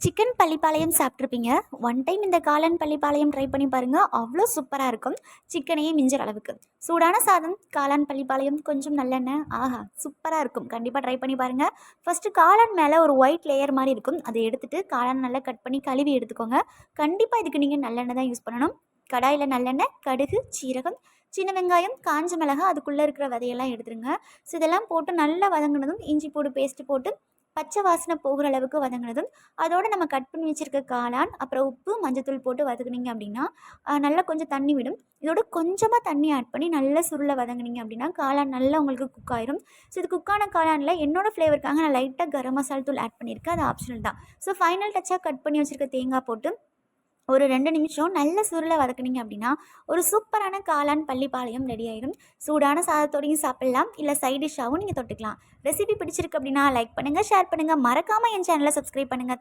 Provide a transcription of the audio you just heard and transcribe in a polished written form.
Chicken Pallipalayam சாப்பிட்ருப்பீங்க. One time இந்த காளான் Pallipalayam try பண்ணி பாருங்கள். அவ்வளோ சூப்பராக இருக்கும். சிக்கனையே மிஞ்சுற அளவுக்கு. சூடான சாதம், காளான் பள்ளிப்பாளையம், கொஞ்சம் நல்லெண்ணெய். ஆஹா! சூப்பராக இருக்கும். கண்டிப்பாக ட்ரை பண்ணி பாருங்கள். ஃபஸ்ட்டு காளான் மேலே ஒரு ஒயிட் லேயர் மாதிரி இருக்கும். அதை எடுத்துட்டு காளான் நல்லா கட் பண்ணி கழுவி எடுத்துக்கோங்க. கண்டிப்பாக இதுக்கு நீங்கள் நல்லெண்ணெய் தான் யூஸ் பண்ணணும். கடாயில் நல்லெண்ணெய், கடுகு, சீரகம், சின்ன வெங்காயம், காஞ்ச மிளகாய், அதுக்குள்ளே இருக்கிற விதையெல்லாம் எடுத்துருங்க. ஸோ இதெல்லாம் போட்டு நல்லா வதங்கினதும் இஞ்சி பூண்டு பேஸ்ட்டு போட்டு பச்சை வாசனை போகிற அளவுக்கு வதங்கினதும் அதோடு நம்ம கட் பண்ணி வச்சுருக்க காளான், அப்புறம் உப்பு, மஞ்சத்தூள் போட்டு வதக்குனீங்க அப்படின்னா நல்லா கொஞ்சம் தண்ணி விடும். இதோட கொஞ்சமாக தண்ணி ஆட் பண்ணி நல்லா சுருளை வதங்குனீங்க அப்படின்னா காளான் நல்லா உங்களுக்கு குக் ஆயிரும். ஸோ இது குக்கான காளானில் என்னோட ஃப்ளேவருக்காக நான் லைட்டாக கரம் மசாலா தூள் ஆட் பண்ணியிருக்கேன். அது ஆப்ஷனல் தான். ஸோ ஃபைனல் டச்சாக கட் பண்ணி வச்சுருக்க தேங்காய் போட்டு ஒரு 2 நிமிஷம் நல்ல சுருளை வதக்குனீங்க அப்படின்னா ஒரு சூப்பரான காளான் பள்ளிப்பாளையம் ரெடி ஆயிடும். சூடான சாதத்தோடையும் சாப்பிட்லாம், இல்லை சைட் டிஷ்ஷாகவும் நீங்கள் தொட்டுக்கலாம். ரெசிபி பிடிச்சிருக்கு அப்படின்னா லைக் பண்ணுங்கள், ஷேர் பண்ணுங்கள். மறக்காமல் என் சேனலை சப்ஸ்கிரைப் பண்ணுங்கள்.